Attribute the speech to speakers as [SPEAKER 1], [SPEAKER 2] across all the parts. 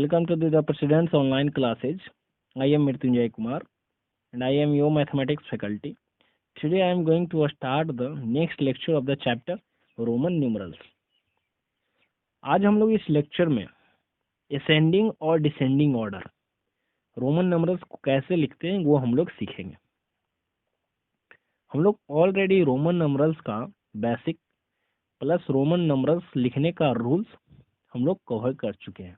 [SPEAKER 1] Welcome to the President's online classes. I am Mrityunjay Kumar and I am your mathematics faculty. Today I am going to start the next lecture of the chapter Roman numerals. आज हम लोग इस lecture में ascending और descending order Roman numbers को कैसे लिखते हैं वो हम लोग सीखेंगे। हम लोग ऑलरेडी रोमन नंबर्स का बेसिक प्लस रोमन नंबर्स लिखने का रूल्स हम लोग कवर कर चुके हैं।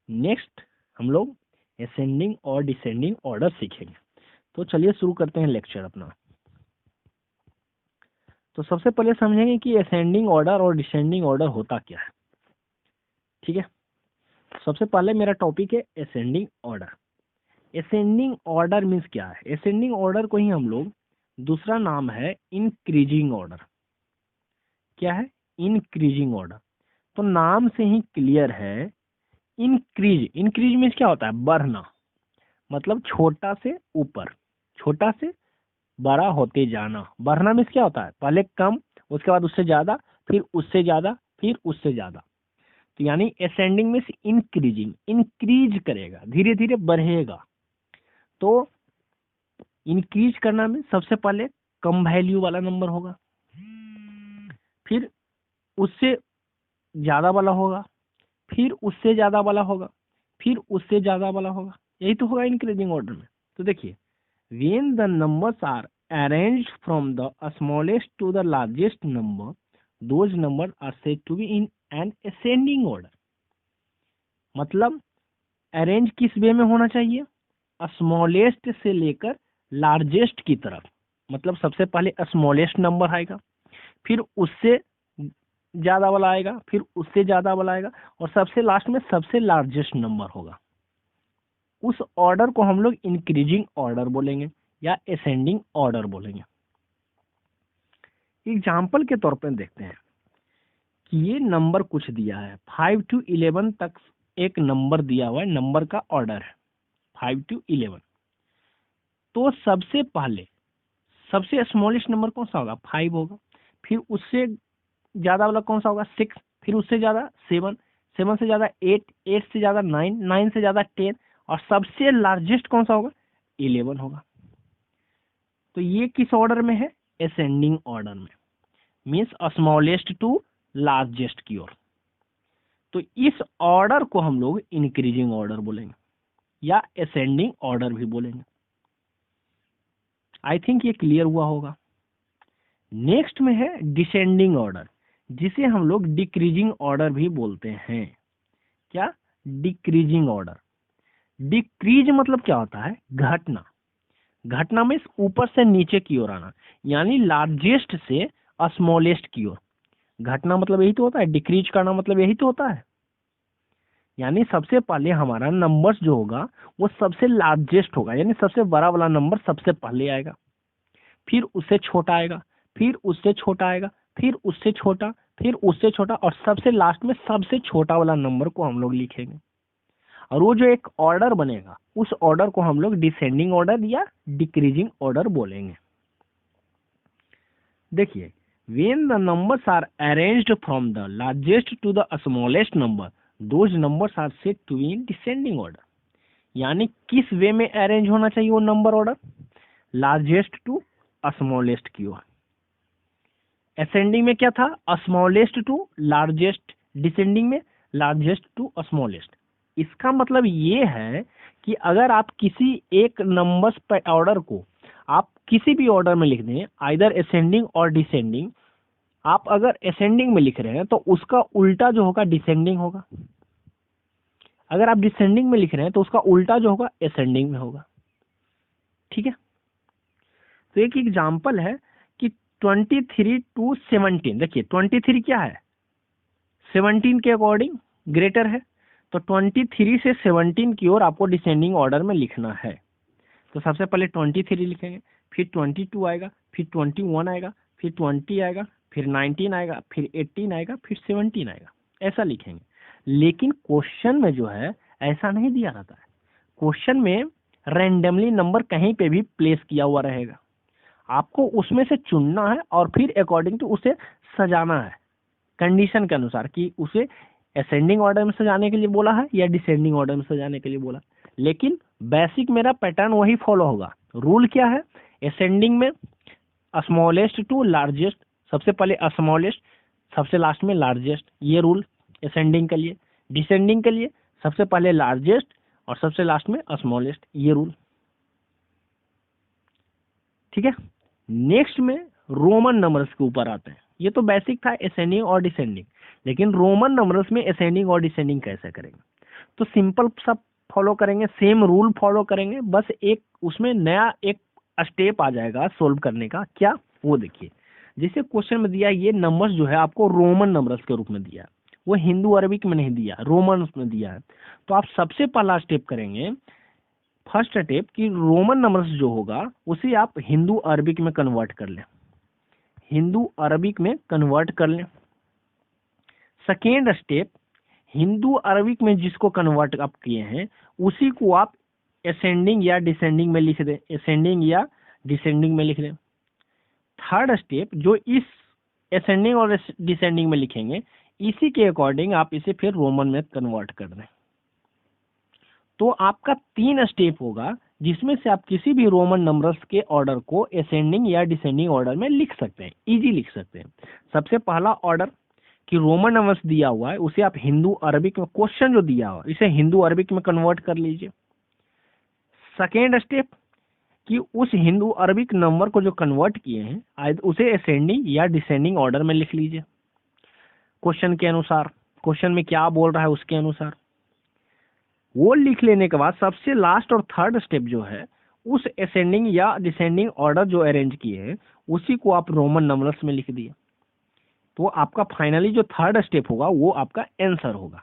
[SPEAKER 1] नेक्स्ट हम लोग असेंडिंग और डिसेंडिंग ऑर्डर सीखेंगे। तो चलिए शुरू करते हैं लेक्चर अपना। तो सबसे पहले समझेंगे कि असेंडिंग ऑर्डर और डिसेंडिंग ऑर्डर होता क्या है। ठीक है, सबसे पहले मेरा टॉपिक है ascending order. Ascending order means क्या है? असेंडिंग ऑर्डर को ही हम लोग दूसरा नाम है इंक्रीजिंग ऑर्डर। क्या है? Increasing order. तो नाम से ही क्लियर है, इंक्रीज मीन्स क्या होता है? बढ़ना, मतलब छोटा से ऊपर, छोटा से बड़ा होते जाना। बढ़ना मीन्स क्या होता है? पहले कम, उसके बाद उससे ज्यादा, फिर उससे ज्यादा, फिर उससे ज्यादा। तो यानी असेंडिंग मीन्स इंक्रीजिंग, इंक्रीज करेगा, धीरे धीरे बढ़ेगा। तो इंक्रीज करना में सबसे पहले कम वैल्यू वाला नंबर होगा, फिर उससे ज्यादा वाला होगा, फिर उससे ज्यादा वाला होगा, फिर उससे ज्यादा वाला होगा। यही तो होगा इंक्रीजिंग ऑर्डर में। तो देखिए, when the numbers are arranged from the smallest to the largest number, those numbers are said to be in an ascending order। मतलब अरेंज किस वे में होना चाहिए? स्मॉलेस्ट से लेकर लार्जेस्ट की तरफ। मतलब सबसे पहले स्मॉलेस्ट नंबर आएगा, फिर उससे ज्यादा वाला आएगा, फिर उससे ज्यादा वाला आएगा, और सबसे लास्ट में सबसे लार्जेस्ट नंबर होगा। उस ऑर्डर को हम लोग इंक्रीजिंग ऑर्डर बोलेंगे या असेंडिंग ऑर्डर बोलेंगे। एग्जाम्पल के तौर पर देखते हैं कि ये नंबर कुछ दिया है, 5 to 11 तक एक नंबर दिया हुआ है, नंबर का ऑर्डर है 5 to 11। तो सबसे पहले सबसे स्मॉलेस्ट नंबर कौन सा होगा? 5 होगा, फिर उससे ज्यादा वाला कौन सा होगा? 6, फिर उससे ज्यादा 7, 7 से ज्यादा 8, 8 से ज्यादा 9, 9 से ज्यादा 10, और सबसे लार्जेस्ट कौन सा होगा? 11 होगा। तो ये किस ऑर्डर में है? असेंडिंग ऑर्डर में, मीन्स स्मॉलेस्ट टू लार्जेस्ट की ओर। तो इस ऑर्डर को हम लोग इंक्रीजिंग ऑर्डर बोलेंगे या असेंडिंग ऑर्डर भी बोलेंगे। आई थिंक ये क्लियर हुआ होगा। नेक्स्ट में है डिसेंडिंग ऑर्डर, जिसे हम लोग डिक्रीजिंग ऑर्डर भी बोलते हैं। क्या? Decreasing order. डिक्रीज मतलब क्या होता है? घटना। घटना में ऊपर से नीचे की ओर आना, यानी लार्जेस्ट से स्मॉलेस्ट की ओर। घटना मतलब यही तो होता है, डिक्रीज करना मतलब यही तो होता है। यानी सबसे पहले हमारा नंबर्स जो होगा वो सबसे लार्जेस्ट होगा, यानी सबसे बड़ा वाला नंबर सबसे पहले आएगा, फिर उससे छोटा आएगा, फिर उससे छोटा आएगा, फिर उससे छोटा, फिर उससे छोटा, और सबसे लास्ट में सबसे छोटा वाला नंबर को हम लोग लिखेंगे। और वो जो एक ऑर्डर बनेगा, उस ऑर्डर को हम लोग डिसेंडिंग ऑर्डर या डिक्रीजिंग ऑर्डर बोलेंगे। देखिए, when the numbers are arranged from the largest to the smallest number, those numbers are said to be in descending order। यानी किस वे में अरेंज होना चाहिए वो number order? Largest to smallest की ओर। असेंडिंग में क्या था? स्मॉलेस्ट टू लार्जेस्ट, डिसेंडिंग में लार्जेस्ट टू स्मॉलेस्ट। इसका मतलब ये है कि अगर आप किसी एक नंबर्स पर ऑर्डर को आप किसी भी ऑर्डर में लिख दें, आइदर असेंडिंग और डिसेंडिंग, आप अगर असेंडिंग में लिख रहे हैं तो उसका उल्टा जो होगा डिसेंडिंग होगा। अगर आप डिसेंडिंग में लिख रहे हैं तो उसका उल्टा जो होगा असेंडिंग में होगा। ठीक है, तो एक एग्जांपल है कि 23 to 17। देखिए 23 क्या है? 17 के अकॉर्डिंग ग्रेटर है, तो 23 से 17 की ओर आपको डिसेंडिंग ऑर्डर में लिखना है। तो सबसे पहले 23 लिखेंगे, फिर 22 आएगा, फिर 21 आएगा, फिर 20 आएगा, फिर 19 आएगा, फिर 18 आएगा, फिर 17 आएगा, ऐसा लिखेंगे। लेकिन क्वेश्चन में जो है ऐसा नहीं दिया रहता है। क्वेश्चन में रैंडमली नंबर कहीं पे भी प्लेस किया हुआ रहेगा, आपको उसमें से चुनना है और फिर अकॉर्डिंग टू उसे सजाना है कंडीशन के अनुसार कि उसे असेंडिंग ऑर्डर में सजाने के लिए बोला है या डिसेंडिंग ऑर्डर में सजाने के लिए बोला, लेकिन बेसिक मेरा पैटर्न वही फॉलो होगा। रूल क्या है, असेंडिंग में स्मॉलेस्ट टू लार्जेस्ट, सबसे पहले स्मॉलेस्ट, सबसे लास्ट में लार्जेस्ट, ये रूल असेंडिंग के लिए। डिसेंडिंग के लिए सबसे पहले लार्जेस्ट और सबसे लास्ट में स्मॉलेस्ट, ये रूल। ठीक है, नेक्स्ट में रोमन नंबर्स के ऊपर आते हैं। ये तो बेसिक था असेंडिंग और डिसेंडिंग, लेकिन रोमन नंबर्स में असेंडिंग और डिसेंडिंग कैसे करेंगे, तो सिंपल सब फॉलो करेंगे, सेम रूल फॉलो करेंगे, बस एक उसमें नया एक स्टेप आ जाएगा सोल्व करने का। क्या, वो देखिए। जैसे क्वेश्चन में दिया, ये नंबर्स जो है आपको रोमन नंबर्स के रूप में दिया है, वो हिंदू अरबिक में नहीं दिया, रोमन में दिया है। तो आप सबसे पहला स्टेप करेंगे, फर्स्ट स्टेप कि रोमन नंबर्स जो होगा उसे आप हिंदू अरबिक में कन्वर्ट कर लें, हिंदू अरबिक में कन्वर्ट कर लें। सेकेंड स्टेप, हिंदू अरबिक में जिसको कन्वर्ट आप किए हैं उसी को आप असेंडिंग या डिसेंडिंग में लिख दें, असेंडिंग या डिसेंडिंग में लिख दें। थर्ड स्टेप, जो इस असेंडिंग और डिसेंडिंग में लिखेंगे, इसी के अकॉर्डिंग आप इसे फिर रोमन में कन्वर्ट कर दें। तो आपका 3 स्टेप होगा, जिसमें से आप किसी भी रोमन नंबर्स के ऑर्डर को असेंडिंग या डिसेंडिंग ऑर्डर में लिख सकते हैं, इजी लिख सकते हैं। सबसे पहला ऑर्डर कि रोमन नंबर्स दिया हुआ है उसे आप हिंदू अरबिक में, क्वेश्चन जो दिया हुआ इसे हिंदू अरबिक में कन्वर्ट कर लीजिए। सेकेंड स्टेप कि उस हिंदू अरबिक नंबर को जो कन्वर्ट किए हैं उसे असेंडिंग या डिसेंडिंग ऑर्डर में लिख लीजिए, क्वेश्चन के अनुसार, क्वेश्चन में क्या बोल रहा है उसके अनुसार। वो लिख लेने के बाद सबसे लास्ट और थर्ड स्टेप जो है, उस असेंडिंग या डिसेंडिंग ऑर्डर जो अरेंज किए हैं उसी को आप रोमन नंबर्स में लिख दिए। तो आपका फाइनली जो थर्ड स्टेप होगा वो आपका आंसर होगा।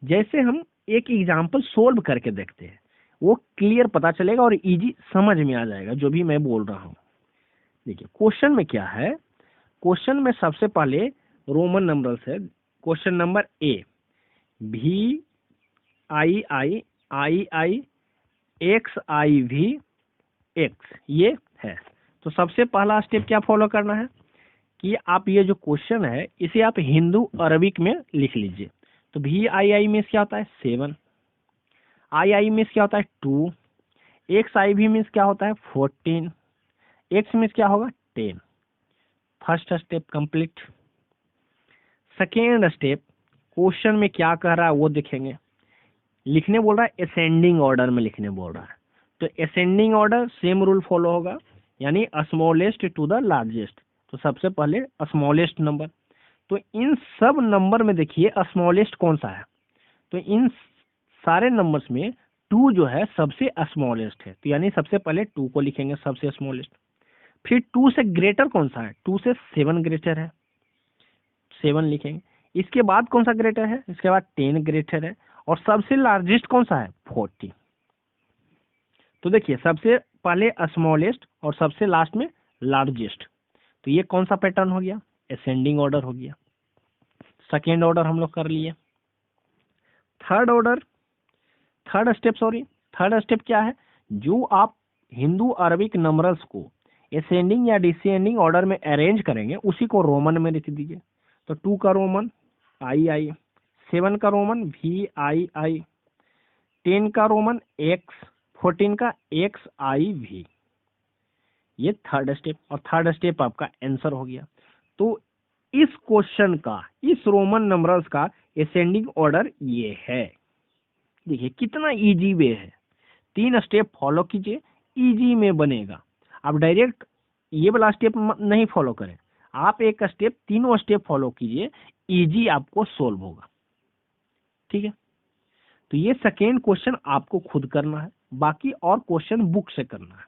[SPEAKER 1] जैसे हम एक एग्जांपल सोल्व करके देखते हैं, वो क्लियर पता चलेगा और इजी समझ में आ जाएगा जो भी मैं बोल रहा हूँ। देखिए क्वेश्चन में क्या है, क्वेश्चन में सबसे पहले रोमन नंबर्स है। Question number A, VII II XIV X, ये है। तो सबसे पहला स्टेप क्या फॉलो करना है कि आप ये जो क्वेश्चन है इसे आप हिंदू अरबिक में लिख लीजिए। तो VII मीन्स क्या होता है 7, II मीन्स क्या होता है 2, XIV मीन्स क्या होता है 14, X मीन्स क्या होगा 10। First step complete. Second step, question में क्या कह रहा है वो देखेंगे। लिखने बोल रहा है असेंडिंग ऑर्डर में लिखने बोल रहा है, तो ascending order same rule follow होगा, यानी स्मॉलेस्ट टू द लार्जेस्ट। तो सबसे पहले स्मॉलेस्ट नंबर, तो इन सब नंबर में देखिए स्मॉलेस्ट कौन सा है, तो इन सारे नंबर्स में 2 जो है सबसे स्मॉलेस्ट है, तो यानी सबसे पहले 2 को लिखेंगे सबसे स्मॉलेस्ट। फिर 2 से ग्रेटर कौन सा है, 2 से 7 ग्रेटर है, 7 लिखेंगे। इसके बाद कौन सा ग्रेटर है, इसके बाद 10 ग्रेटर है, और सबसे लार्जेस्ट कौन सा है 40। तो देखिए सबसे पहले स्मॉलेस्ट और सबसे लास्ट में लार्जेस्ट, तो ये कौन सा पैटर्न हो गया, असेंडिंग ऑर्डर हो गया। सेकेंड ऑर्डर हम लोग कर लिए। थर्ड स्टेप क्या है, जो आप हिंदू अरबिक नंबर्स को असेंडिंग या डिसेंडिंग ऑर्डर में अरेंज करेंगे उसी को रोमन में लिख दीजिए। तो 2 का रोमन II, 7 का रोमन VII, 10 का रोमन X, 14 का XIV। ये थर्ड स्टेप, और थर्ड स्टेप आपका आंसर हो गया। तो इस क्वेश्चन का, इस रोमन नंबर्स का असेंडिंग ऑर्डर ये है। देखिए कितना इजी वे है, 3 स्टेप फॉलो कीजिए, इजी में बनेगा। आप डायरेक्ट ये वाला स्टेप नहीं फॉलो करें, आप एक स्टेप, तीनों स्टेप फॉलो कीजिए, इजी आपको सोल्व होगा। ठीक है, तो ये सेकेंड क्वेश्चन आपको खुद करना है, बाकी और क्वेश्चन बुक से करना है।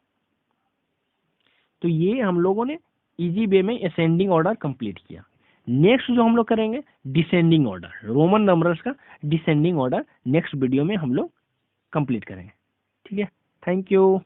[SPEAKER 1] तो ये हम लोगों ने इजी वे में असेंडिंग ऑर्डर कंप्लीट किया। नेक्स्ट जो हम लोग करेंगे डिसेंडिंग ऑर्डर, रोमन नंबर्स का डिसेंडिंग ऑर्डर नेक्स्ट वीडियो में हम लोग कंप्लीट करेंगे। ठीक है, थैंक यू।